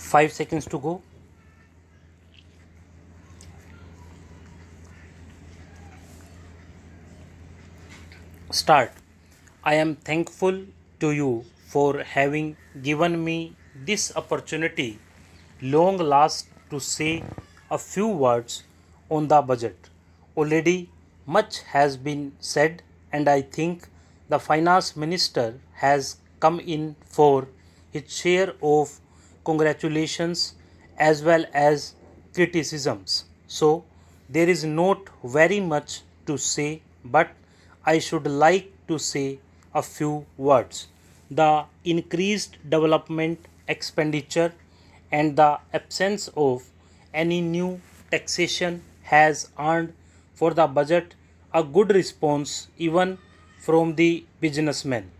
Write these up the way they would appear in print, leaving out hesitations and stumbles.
5 seconds to go. Start. I am thankful to you for having given me this opportunity long last to say a few words on the budget. Already much has been said, and I think the finance minister has come in for his share of congratulations as well as criticisms. So there is not very much to say, but I should like to say a few words. The increased development expenditure and the absence of any new taxation has earned for the budget a good response even from the businessmen.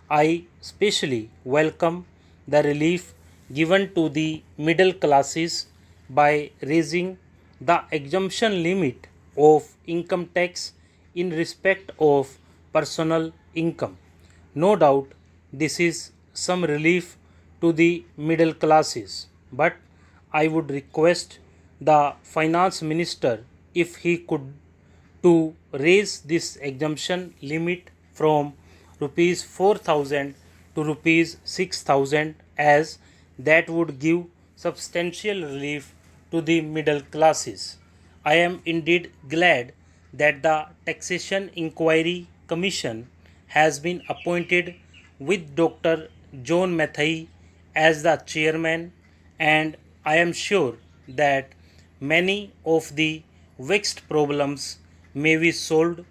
I especially welcome the relief given to the middle classes by raising the exemption limit of income tax in respect of personal income. No doubt this is some relief to the middle classes, but I would request the finance minister if he could to raise this exemption limit from rupees 4,000 to rupees 6,000, as that would give substantial relief to the middle classes. I am indeed glad that the Taxation Inquiry Commission has been appointed with Dr. John Mathai as the chairman, and I am sure that many of the vexed problems may be solved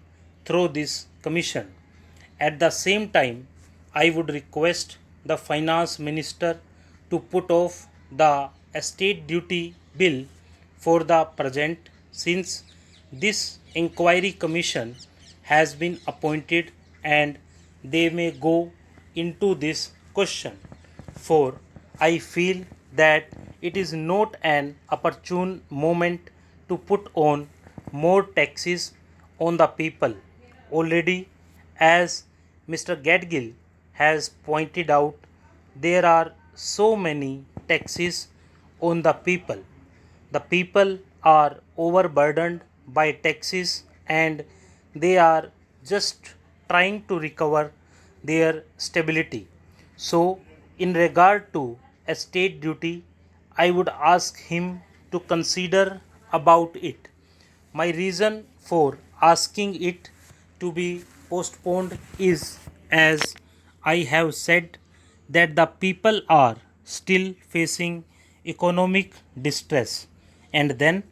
through this commission. At the same time, I would request the finance minister to put off the estate duty bill for the present, since this inquiry commission has been appointed and they may go into this question. For I feel that it is not an opportune moment to put on more taxes on the people. Already, as Mr. Gadgil has pointed out, there are so many taxes on the people. The people are overburdened by taxes and they are just trying to recover their stability. So, in regard to estate duty, I would ask him to consider about it. My reason for asking it to be postponed is, as I have said, that the people are still facing economic distress, and then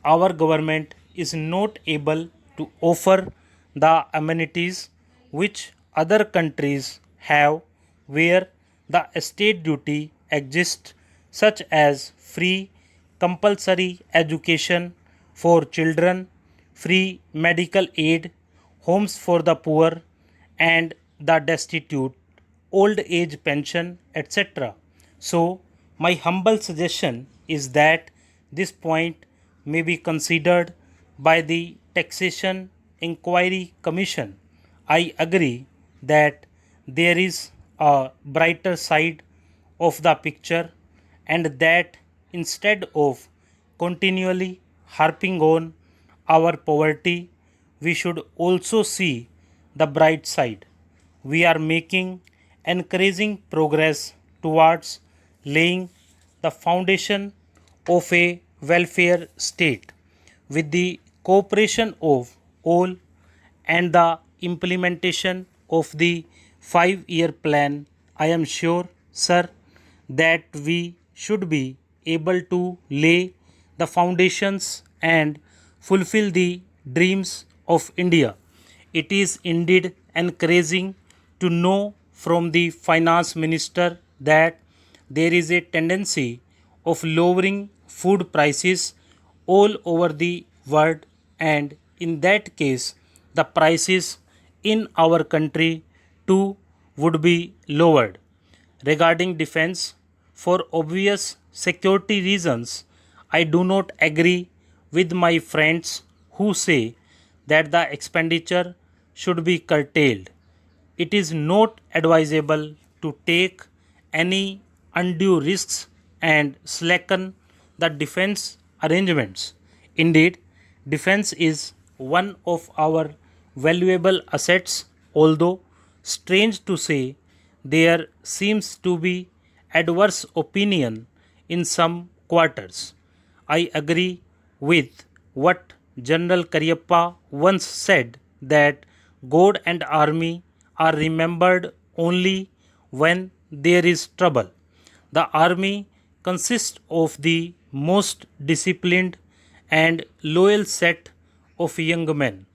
our government is not able to offer the amenities which other countries have, where the estate duty exists, such as free compulsory education for children, free medical aid, homes for the poor and the destitute, old age pension, etc. So, my humble suggestion is that this point may be considered by the Taxation Inquiry Commission. I agree that there is a brighter side of the picture, and that instead of continually harping on our poverty, we should also see the bright side. We are making encouraging progress towards laying the foundation of a welfare state. With the cooperation of all and the implementation of the 5-year plan, I am sure, sir, that we should be able to lay the foundations and fulfill the dreams of India. It is indeed encouraging to know from the finance minister that there is a tendency of lowering food prices all over the world, and in that case the prices in our country too would be lowered. Regarding defense, for obvious security reasons, I do not agree with my friends who say that the expenditure should be curtailed. It is not advisable to take any undue risks and slacken the defense arrangements. Indeed, defense is one of our valuable assets, although, strange to say, there seems to be adverse opinion in some quarters. I agree with what General Cariappa once said, that God and army are remembered only when there is trouble. The army consists of the most disciplined and loyal set of young men.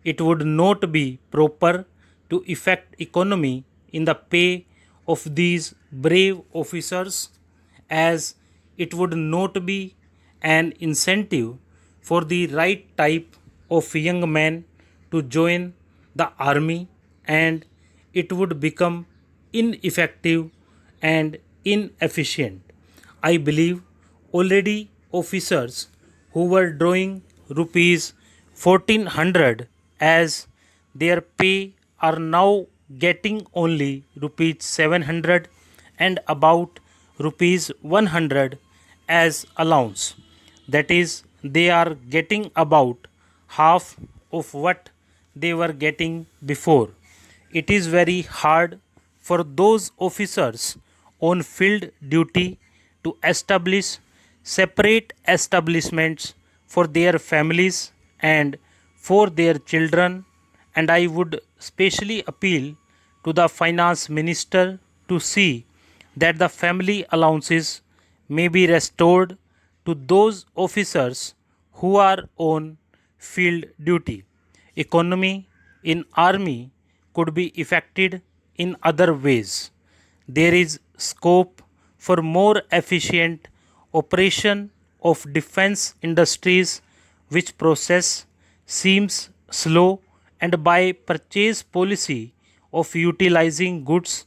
It would not be proper to effect economy in the pay of these brave officers, as it would not be an incentive for the right type of young man to join the army, and it would become ineffective and inefficient. I believe already officers who were drawing rupees 1400 as their pay are now getting only rupees 700 and about rupees 100 as allowance. That is, they are getting about half of what they were getting before. It is very hard for those officers on field duty to establish separate establishments for their families and for their children, and I would specially appeal to the finance minister to see that the family allowances may be restored to those officers who are on field duty. Economy in army could be effected in other ways. There is scope for more efficient operation of defense industries, which process seems slow, and by purchase policy of utilizing goods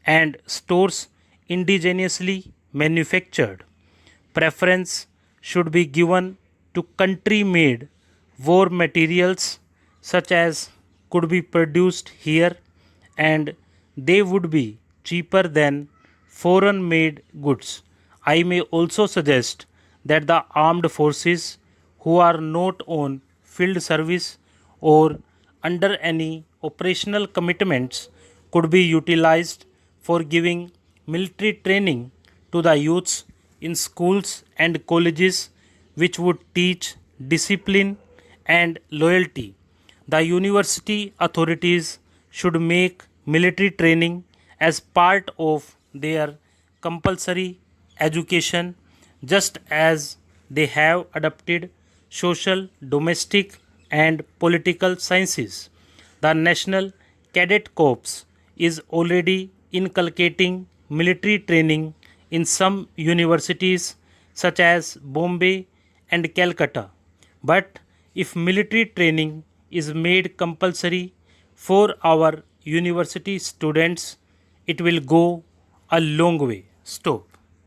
and stores indigenously manufactured. Preference should be given to country made war materials, such as could be produced here, and they would be cheaper than foreign made goods. I may also suggest that the armed forces who are not on field service or under any operational commitments could be utilized for giving military training to the youths in schools and colleges, which would teach discipline and loyalty. The university authorities should make military training as part of their compulsory education, just as they have adopted social, domestic, and political sciences. The National Cadet Corps is already inculcating military training in some universities such as Bombay and Calcutta. But if military training is made compulsory for our university students, it will go a long way. Stop.